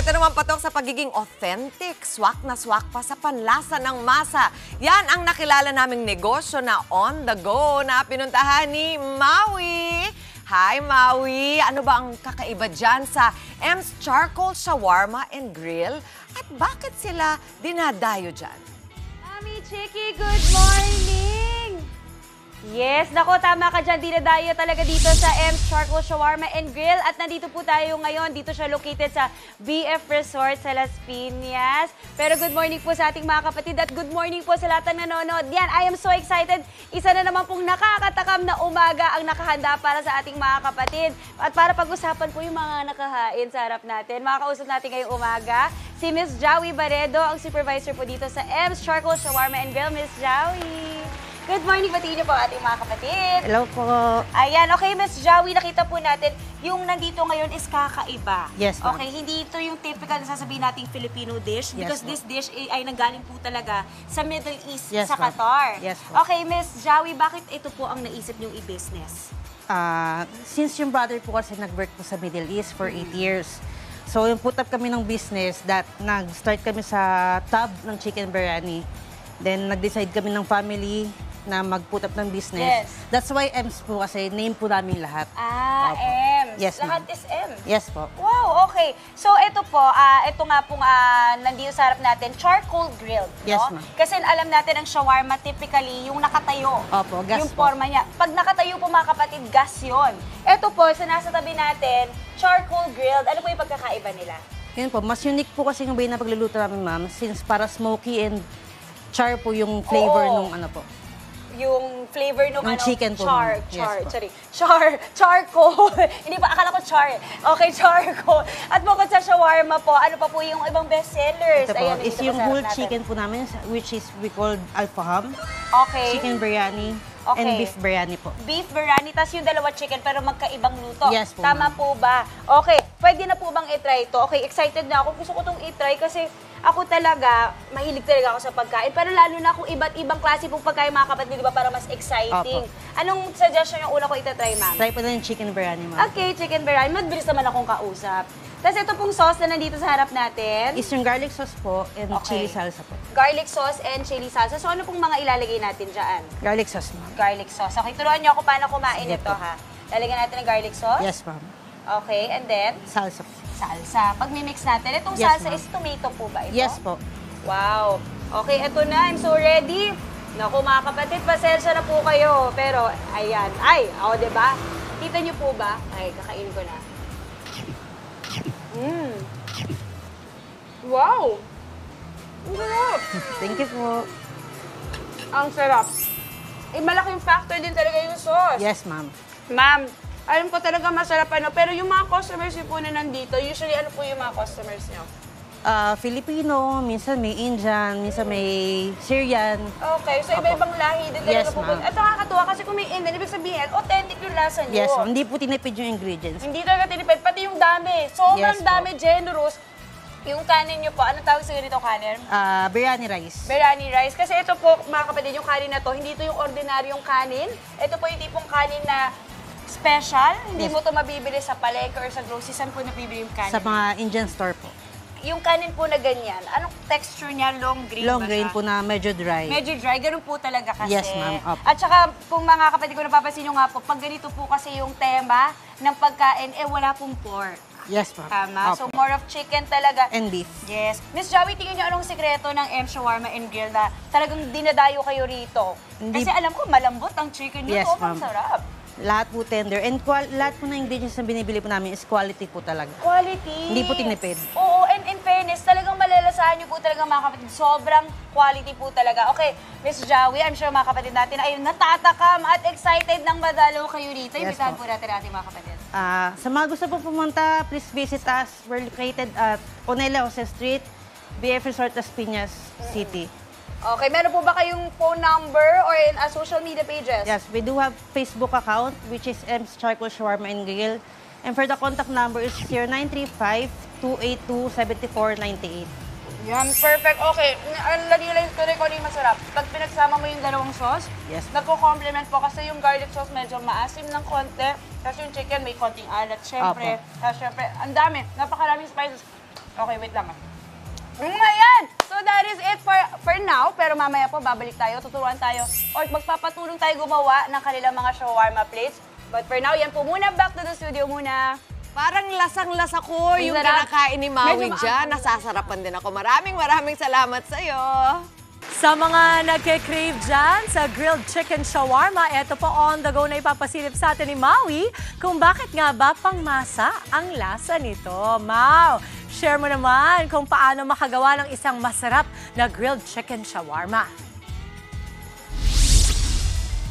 ito naman patok sa pagiging authentic, swak na swak pa sa panlasa ng masa. Yan ang nakilala naming negosyo na on the go na pinuntahan ni Maui. Hi Maui! Ano ba ang kakaiba dyan sa M's Charcoal Shawarma and Grill? At bakit sila dinadayo dyan? Mami Chiki, good morning! Yes, nako, tama ka dyan. Dinadayo talaga dito sa M's Charcoal Shawarma and Grill. At nandito po tayo ngayon. Dito siya located sa BF Resort sa Las Piñas. Pero good morning po sa ating mga kapatid at good morning po sa lahat ng nanonood. Yan, I am so excited. Isa na naman pong nakakatakam na umaga ang nakahanda para sa ating mga kapatid. At para pag-usapan po yung mga nakahain sa harap natin. Makakausap natin ngayong umaga si Miss Jowie Baredo, ang supervisor po dito sa M's Charcoal Shawarma and Grill. Miss Jowie! Good morning, batiin niyo po ating mga kapatid. Hello po. Ayan, okay, Miss Jowie, nakita po natin, yung nandito ngayon is kakaiba. Yes, ma'am. Okay, hindi ito yung typical na sasabihin nating Filipino dish because Yes, this dish ay nanggaling po talaga sa Middle East, Yes, sa ma'am. Qatar. Yes, po. Okay, Miss Jowie, bakit ito po ang naisip niyong i-business? Since yung brother po kasi nag-work po sa Middle East for 8 years, so yung put up kami ng business that nag-start kami sa tub ng chicken biryani. Then nag-decide kami ng family na mag-put up ng business. Yes. That's why M's po kasi name po namin lahat. Opo. M's. Yes, Lahat ma'am. is M. Yes po. Wow, okay. So, ito po, ito nga pong nandito sa harap natin, charcoal grilled, Yes, no? ma'am. Kasi alam natin ang shawarma, typically, yung nakatayo. Opo, gas yung po. forma niya. Pag nakatayo po mga kapatid, gas yun. Ito po, sa nasa tabi natin, charcoal grilled. Ano po yung pagkakaiba nila? Yun po, mas unique po kasi yung way na pagluluto namin, ma'am, since para smoky and char po yung flavor Oo. nung ano po. Yung flavor nung Ng chicken po, char, ma'am. Yes po. charcoal. Hindi pa, akala ko char. Okay, charcoal. At bukod sa shawarma po, ano pa po yung ibang bestsellers? Ito po, Ayan, is dito yung pa sa whole harap natin. chicken po namin, which is we called alfaham, Okay. chicken biryani, Okay. and beef biryani po. Beef biryani, tas yung dalawa chicken pero magkaibang luto. Yes po, Tama ma'am. po ba? Okay, pwede na po bang i-try ito? Okay, excited na ako. Gusto ko itong i-try kasi ako talaga, mahilig talaga ako sa pagkain. Pero lalo na kung iba't ibang klase pong pagkain mga kapatid, di ba, para mas exciting. Opo. Anong suggestion yung una ko ita-try, ma'am? Try po na yung chicken biryani, ma'am. Okay, chicken biryani. Mabilis naman akong kausap. Tapos ito pong sauce na nandito sa harap natin. Is yung garlic sauce po and Okay. chili salsa po. Garlic sauce and chili salsa. So ano pong mga ilalagay natin dyan? Garlic sauce, ma'am. Garlic sauce. Okay, turuan niyo ako paano kumain Sige ito, po. ha? Lalagyan natin ng garlic sauce. Yes, ma'am. Okay, and then Salsa po. salsa. Pag mimix natin, itong Yes, salsa ma'am. is tomato po ba ito? Yes po. Wow. Okay, ito na. I'm so ready. Naku, mga kapatid, pasensya na po kayo. Pero, ayan. Ay, o, diba? Kita niyo po ba? Ay, kakain ko na. Mmm. Wow! Ang sarap! Thank you po. Ang sarap. Eh, malaking factor din talaga yung sauce. Yes, ma'am. Ma'am, alam ko talaga masarap ano, pero yung mga customers niyo po na nandito, usually ano po yung mga customers niyo? Filipino, minsan may Indian, minsan may Syrian. Okay, so iba-ibang lahi din talaga Yes, po. ma'am. At nakakatuwa kasi kung may Indian, ibig sabihin, authentic yung lasa niyo. Yes, ma'am. Hindi po tinipid yung ingredients. Hindi talaga tinipid, pati yung dami. Sobrang Yes, po. dami, generous. Yung kanin niyo po, ano tawag sa ganito kanin? Biryani rice. Biryani rice. Kasi ito po, mga kapatid, yung kanin na to, hindi ito yung ordinaryong kanin. Ito po yung tipong kanin na special. Hindi Yes. mo ito mabibili sa palengke or sa grocery. Saan po nabibili yung kanin? Sa mga Indian store po. Yung kanin po na ganyan, anong texture niya? Long grain Long ba grain siya? po na medyo dry. Medyo dry, ganun po talaga kasi. Yes, ma'am. Opo. At saka, kung mga kapatid ko napapansin nyo nga po, pag ganito po kasi yung tema ng pagkain, wala pong pork. Yes, ma'am. Tama? So, Opo. more of chicken talaga. And beef. Yes. Miss Jowie, tingin niyo anong sikreto ng M Shawarma and Grill na talagang dinadayo kayo rito? Hindi- Kasi alam ko, malambot ang chicken niyo. Yes, Sobrang ma'am. sarap. Lahat po tender. And lahat po na ingredients na binibili po namin is quality po talaga. Quality. Hindi po tinipid. Oo, and in fairness, talagang malalasahan niyo po talaga mga kapatid. Sobrang quality po talaga. Okay, Miss Jowie, I'm sure mga kapatid natin ay natatakam at excited nang madalaw kayo rito. Yes, Imbitahan po. po natin ating mga kapatid. Sa mga gusto po pumunta, please visit us. We're located at Onela Jose Street, BF Resort Las Piñas City. Okay, meron po ba kayong phone number or in social media pages? Yes, we do have Facebook account, which is M's Charcoal Shawarma and Grill. And for the contact number is 0935-282-7498. Yan, perfect. Okay, lagi-lagi ko rin kung ano yung masarap. Pag pinagsama mo yung dalawang sauce, Yes. nagko-complement po kasi yung garlic sauce medyo maasim ng konti. Kasi yung chicken may konting alat, syempre. Opo. Syempre, ang dami. Napakaraming spices. Okay, wait lang. Ayan! So that is it for now. Pero mamaya po, babalik tayo, tuturuan tayo, or magpapatulong tayo gumawa ng kanilang mga shawarma plates. But for now, yan po muna. Back to the studio muna. Parang lasang-lasa ko yung Sarap. kinakain ni Maui Medyo dyan. Nasasarapan din ako. Maraming salamat sa'yo. Sa mga nagke-crave dyan sa grilled chicken shawarma, eto po on the go na ipapasilip sa atin ni Maui kung bakit nga ba pangmasa ang lasa nito. Mau, share mo naman kung paano makagawa ng isang masarap na grilled chicken shawarma.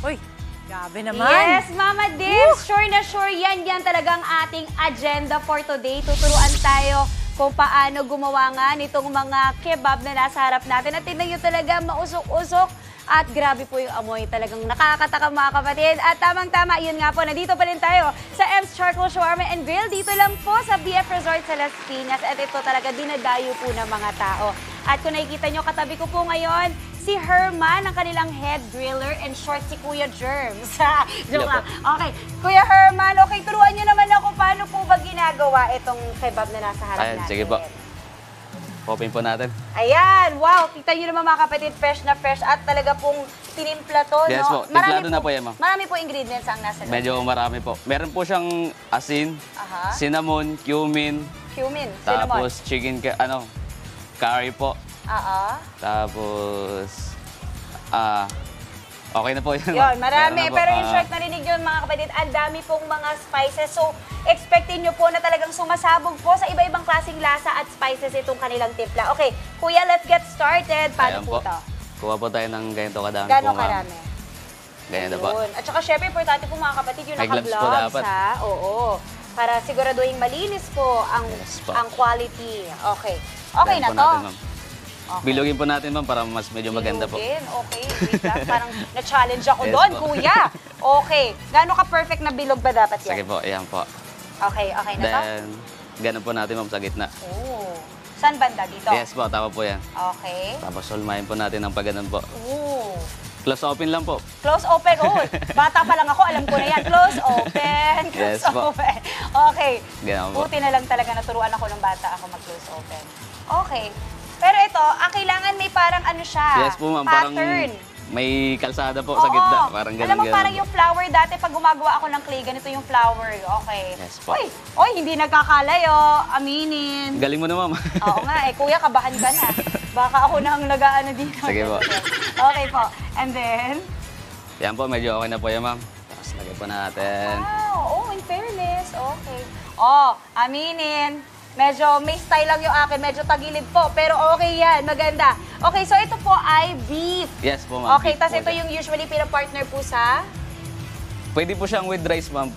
Uy, grabe naman. Yes, Mama Dims, sure na sure yan talagang ating agenda for today. Tuturuan tayo kung paano gumawa nga nitong mga kebab na nasa harap natin. At tingnan nyo talaga, mausok-usok. At grabe po yung amoy, talagang nakakatakam mga kapatid. At tamang-tama, yun nga po, nandito pa rin tayo sa M's Charcoal Shawarma and Grill. Dito lang po sa BF Resort sa Las Piñas. At ito talaga, dinadayo po ng mga tao. At kung nakikita nyo, katabi ko po ngayon, si Herman, ang kanilang head griller, and short si Kuya Germs. Joke lang. Okay, Kuya Herman, okay, turuan nyo naman ako paano po ba ginagawa itong kebab na nasa harap Ayan, natin. sige po. Open po natin. Ayan, wow, kita nyo naman mga kapatid, fresh na fresh at talaga pong tinimpla to, Yes no? po, timplado na po yan, ma'am. Marami po ingredients ang nasa loob. Medyo marami po. Meron po siyang asin, Aha. cinnamon, cumin, Cumin, cinnamon. tapos curry po. Tapos, okay na po yan. Yun, marami. Meron na po, Pero in short, narinig yun mga kapatid, ang dami pong mga spices. So, expectin nyo po na talagang sumasabog po sa iba-ibang klaseng lasa at spices itong kanilang timpla. Okay, Kuya, let's get started. Paano Ayan po to? Kuha po tayo ng ganito kadami Gano'ng po, ma'am. karami? Ganyan na po. Yun. At saka syempre, importante po mga kapatid, yung May gloves po naka-gloves, dapat. ha? Oo. Para siguraduhin malinis po ang, Yes po. ang quality. Okay. Okay Ganyan na po to. natin, ma'am. Bilugin po natin, ma'am, para mas medyo maganda po. Bilugin. Okay. Wait lang. Parang na-challenge ako Yes doon, po. kuya. Okay. Gano'n ka-perfect na bilog ba dapat yan? Sige po, ayan po. Okay. Okay na to? Then, ganun po natin, ma'am, sa gitna. Oo. Saan banda? Dito? Yes po, tama po yan. Okay. Tapos, sulmahin po natin ng pagganon po. Ooh. Close open lang po. Close open. Oh, bata pa lang ako, alam ko na yan. Close open. Close Yes po. open. Okay. Ganun po. Buti na lang talaga naturuan ako ng bata ako mag-close open. Okay. Pero ito, kailangan may parang ano siya, Yes po, ma'am. Parang pattern. may kalsada po sa gitna. Parang ganun. Alam mo, parang yung flower dati, pag gumagawa ako ng clay, ganito yung flower. Okay. Yes po. Oy, hindi nagkakalayo. Aminin. Galing mo na, ma'am. Oo nga, kuya, kabahan ka na. Baka ako na ang nag-aano dito. Sige po. Okay po. And then? Yan po, medyo okay na po yan, ma'am. Tapos lagay po natin. Wow, in fairness. Okay. Oh, aminin. Medyo may style lang yung akin, medyo tagilid po. Pero okay yan, maganda. Okay, so ito po ay beef. Yes po, ma'am. Okay, Beef tas po ito siya. yung usually pinapartner po sa Pwede po siyang with rice, ma'am.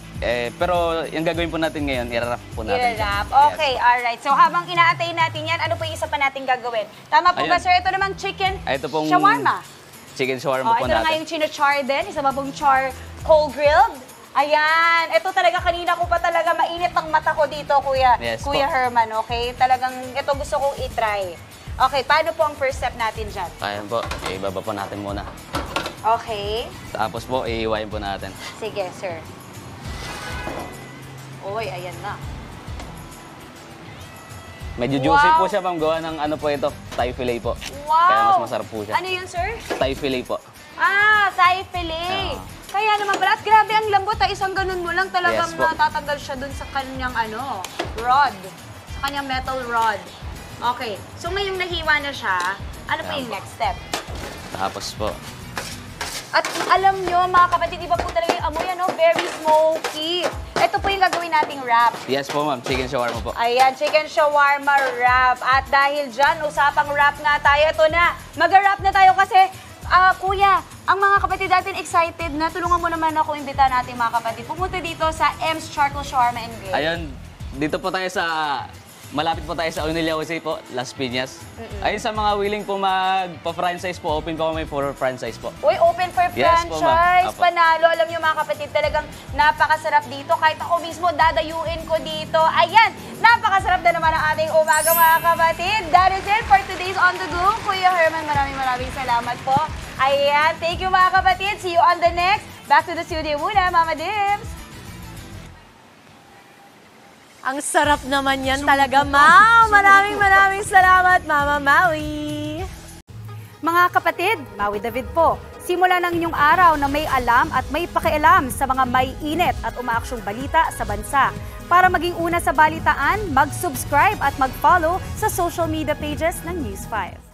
Pero yung gagawin po natin ngayon, i-wrap po natin. i-wrap. Yes. Okay, alright. So habang inaantay natin yan, ano po yung isa pa natin gagawin? Tama po ba, Ayun. sir? Ito namang chicken Ito pong shawarma. chicken shawarma Oh, po ito na nga natin. yung chino-char din. Isa pa pong char cold grilled. Ayan. Ito talaga kanina ko pa talaga mainit ang mata ko dito, Kuya. Yes Kuya po. Herman, okay? Talagang ito gusto kong i-try. Okay, paano po ang first step natin dyan? Ayan po, ibaba po natin muna. Okay. Tapos po, iiwain po natin. Sige, sir. Uy, ayan na. Medyo juicy Wow. po siya, ma'am. Gawa ng ano po ito, Thai fillet po. Wow! Kaya mas masarap po siya. Ano yun, sir? Thai fillet po. Ah, Thai fillet. Kaya naman pala, at grabe ang lambot. Isang ganun mo lang talagang Yes po. natatanggal siya dun sa kanyang rod. Sa kanyang metal rod. Okay. So ngayong nahiwa na siya, ano pa yung next step? Tapos po, At alam nyo, mga kapatid, iba po talaga yung amoy, very smoky. Ito po yung gagawin nating wrap. yes po, ma'am. Chicken shawarma po. Ayan, chicken shawarma wrap. At dahil dyan, usapang wrap nga tayo. Ito na, mag-wrap na tayo kasi, kuya, ang mga kapatid natin excited na. Tulungan mo naman ako, imbita natin mga kapatid. Pumunta dito sa M's Charcoal Shawarma and Grill. Ayun, dito po tayo sa, malapit po tayo sa Unilla Jose po, Las Piñas. Ayun, sa mga willing po magpa-franchise po, open po kami for franchise po. Uy, open for Yes po, ma'am. franchise. Apo. Panalo. Alam niyo mga kapatid, talagang napakasarap dito. Kahit ako mismo, dadayuin ko dito. Ayan, napakasarap na naman ang ating umaga mga kapatid. That is it for today's On The Go. Kuya Herman, maraming salamat po. Ayan, thank you mga kapatid. See you on the next. Back to the studio muna, Mama Dims. Ang sarap naman yan talaga, Ma'am. Maraming salamat, Mama Maui. Mga kapatid, Maui David po. Simula ng inyong araw na may alam at may pakialam sa mga may init at umaaksyong balita sa bansa. Para maging una sa balitaan, mag-subscribe at mag-follow sa social media pages ng News 5.